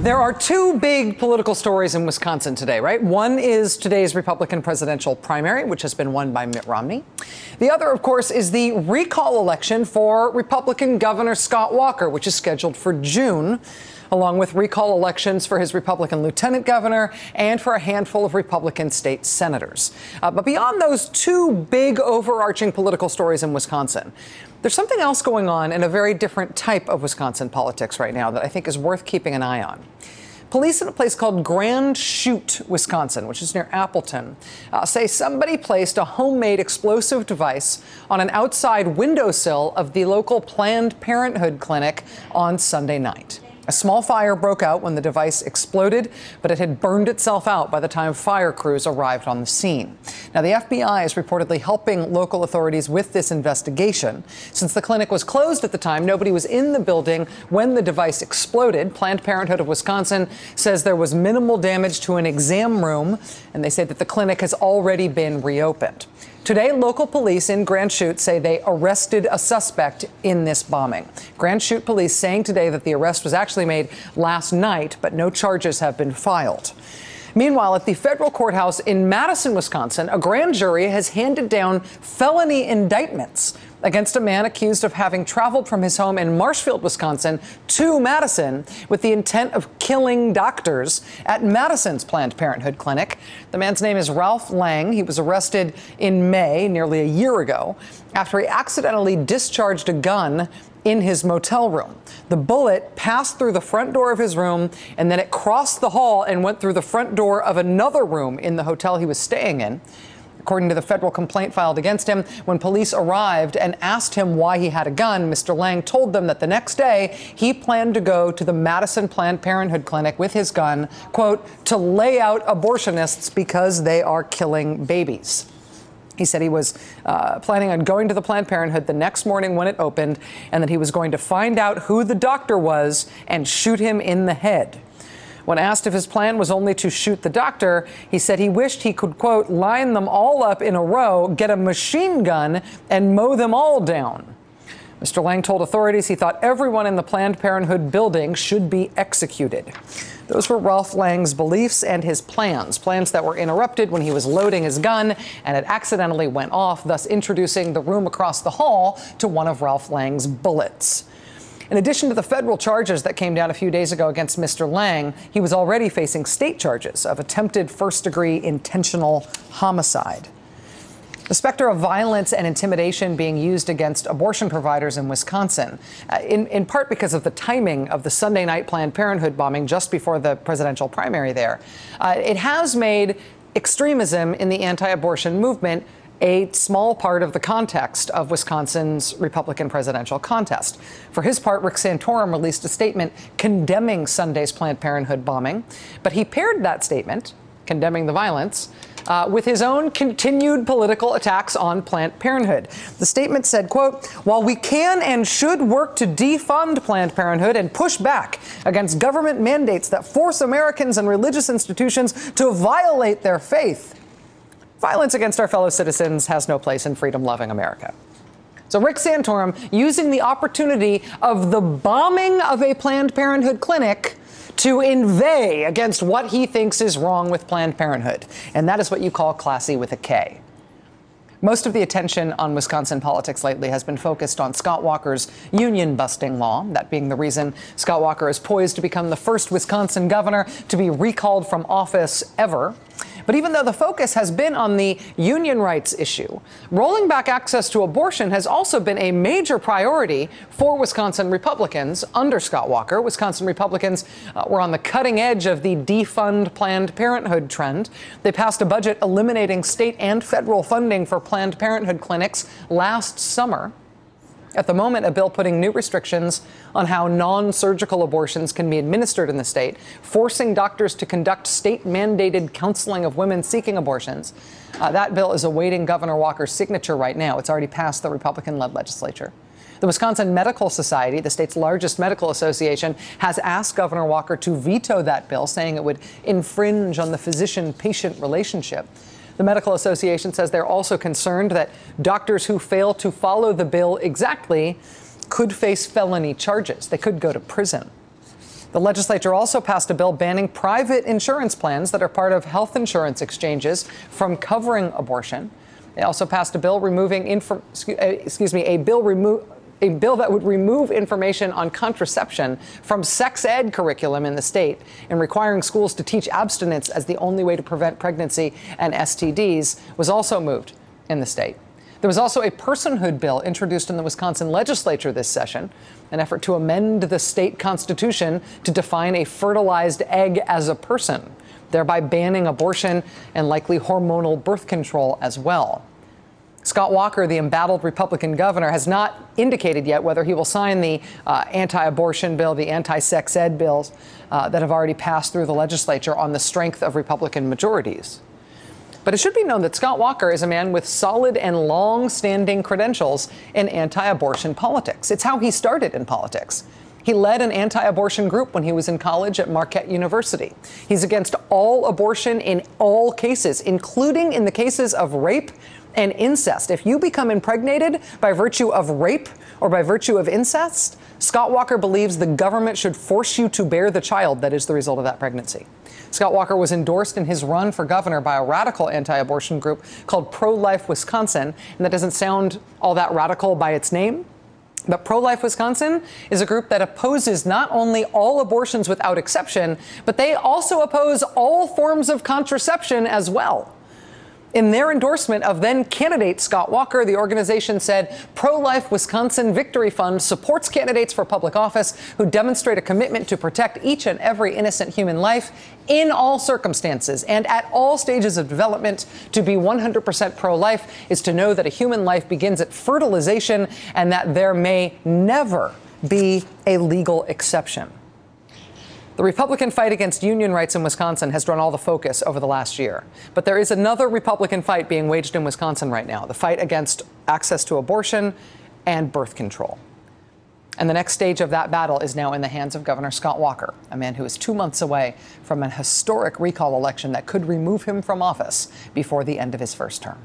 There are two big political stories in Wisconsin today, right? One is today's Republican presidential primary, which has been won by Mitt Romney. The other, of course, is the recall election for Republican Governor Scott Walker, which is scheduled for June, along with recall elections for his Republican lieutenant governor and for a handful of Republican state senators. But beyond those two big overarching political stories in Wisconsin, there's something else going on in a very different type of Wisconsin politics right now that I think is worth keeping an eye on. Police in a place called Grand Chute, Wisconsin, which is near Appleton, say somebody placed a homemade explosive device on an outside windowsill of the local Planned Parenthood clinic on Sunday night. A small fire broke out when the device exploded, but it had burned itself out by the time fire crews arrived on the scene. Now, the FBI is reportedly helping local authorities with this investigation. Since the clinic was closed at the time, nobody was in the building when the device exploded. Planned Parenthood of Wisconsin says there was minimal damage to an exam room, and they say that the clinic has already been reopened. Today, local police in Grand Chute say they arrested a suspect in this bombing. Grand Chute police saying today that the arrest was actually made last night, but no charges have been filed. Meanwhile, at the federal courthouse in Madison, Wisconsin, a grand jury has handed down felony indictments against a man accused of having traveled from his home in Marshfield, Wisconsin, to Madison with the intent of killing doctors at Madison's Planned Parenthood clinic. The man's name is Ralph Lang. He was arrested in May, nearly a year ago, after he accidentally discharged a gun in his motel room. The bullet passed through the front door of his room, and then it crossed the hall and went through the front door of another room in the hotel he was staying in. According to the federal complaint filed against him, when police arrived and asked him why he had a gun, Mr. Lang told them that the next day he planned to go to the Madison Planned Parenthood clinic with his gun, quote, to lay out abortionists because they are killing babies. He said he was planning on going to the Planned Parenthood the next morning when it opened, and that he was going to find out who the doctor was and shoot him in the head. When asked if his plan was only to shoot the doctor, he said he wished he could, quote, line them all up in a row, get a machine gun, and mow them all down. Mr. Lang told authorities he thought everyone in the Planned Parenthood building should be executed. Those were Ralph Lang's beliefs and his plans that were interrupted when he was loading his gun and it accidentally went off, thus introducing the room across the hall to one of Ralph Lang's bullets. In addition to the federal charges that came down a few days ago against Mr. Lang, he was already facing state charges of attempted first-degree intentional homicide. The specter of violence and intimidation being used against abortion providers in Wisconsin, in part because of the timing of the Sunday night Planned Parenthood bombing just before the presidential primary there, it has made extremism in the anti-abortion movement a small part of the context of Wisconsin's Republican presidential contest. For his part, Rick Santorum released a statement condemning Sunday's Planned Parenthood bombing, but he paired that statement, condemning the violence, with his own continued political attacks on Planned Parenthood. The statement said, quote, while we can and should work to defund Planned Parenthood and push back against government mandates that force Americans and religious institutions to violate their faith, violence against our fellow citizens has no place in freedom-loving America. So Rick Santorum, using the opportunity of the bombing of a Planned Parenthood clinic to inveigh against what he thinks is wrong with Planned Parenthood. And that is what you call classy with a K. Most of the attention on Wisconsin politics lately has been focused on Scott Walker's union-busting law, that being the reason Scott Walker is poised to become the first Wisconsin governor to be recalled from office ever. But even though the focus has been on the union rights issue, rolling back access to abortion has also been a major priority for Wisconsin Republicans under Scott Walker. Wisconsin Republicans were on the cutting edge of the defund Planned Parenthood trend. They passed a budget eliminating state and federal funding for Planned Parenthood clinics last summer. At the moment, a bill putting new restrictions on how non-surgical abortions can be administered in the state, forcing doctors to conduct state-mandated counseling of women seeking abortions. That bill is awaiting Governor Walker's signature right now. It's already passed the Republican-led legislature. The Wisconsin Medical Society, the state's largest medical association, has asked Governor Walker to veto that bill, saying it would infringe on the physician-patient relationship. The Medical Association says they're also concerned that doctors who fail to follow the bill exactly could face felony charges. They could go to prison. The legislature also passed a bill banning private insurance plans that are part of health insurance exchanges from covering abortion. They also passed a bill removing a bill that would remove information on contraception from sex ed curriculum in the state and requiring schools to teach abstinence as the only way to prevent pregnancy and STDs was also moved in the state. There was also a personhood bill introduced in the Wisconsin legislature this session, an effort to amend the state constitution to define a fertilized egg as a person, thereby banning abortion and likely hormonal birth control as well. Scott Walker, the embattled Republican governor, has not indicated yet whether he will sign the anti-abortion bill, the anti-sex ed bills that have already passed through the legislature on the strength of Republican majorities. But it should be known that Scott Walker is a man with solid and long-standing credentials in anti-abortion politics. It's how he started in politics. He led an anti-abortion group when he was in college at Marquette University. He's against all abortion in all cases, including in the cases of rape and incest. If you become impregnated by virtue of rape or by virtue of incest, Scott Walker believes the government should force you to bear the child that is the result of that pregnancy. Scott Walker was endorsed in his run for governor by a radical anti-abortion group called Pro-Life Wisconsin, and that doesn't sound all that radical by its name. But Pro-Life Wisconsin is a group that opposes not only all abortions without exception, but they also oppose all forms of contraception as well. In their endorsement of then candidate Scott Walker, the organization said Pro-Life Wisconsin Victory Fund supports candidates for public office who demonstrate a commitment to protect each and every innocent human life in all circumstances and at all stages of development. To be 100% pro-life is to know that a human life begins at fertilization and that there may never be a legal exception. The Republican fight against union rights in Wisconsin has drawn all the focus over the last year. But there is another Republican fight being waged in Wisconsin right now, the fight against access to abortion and birth control. And the next stage of that battle is now in the hands of Governor Scott Walker, a man who is 2 months away from an historic recall election that could remove him from office before the end of his first term.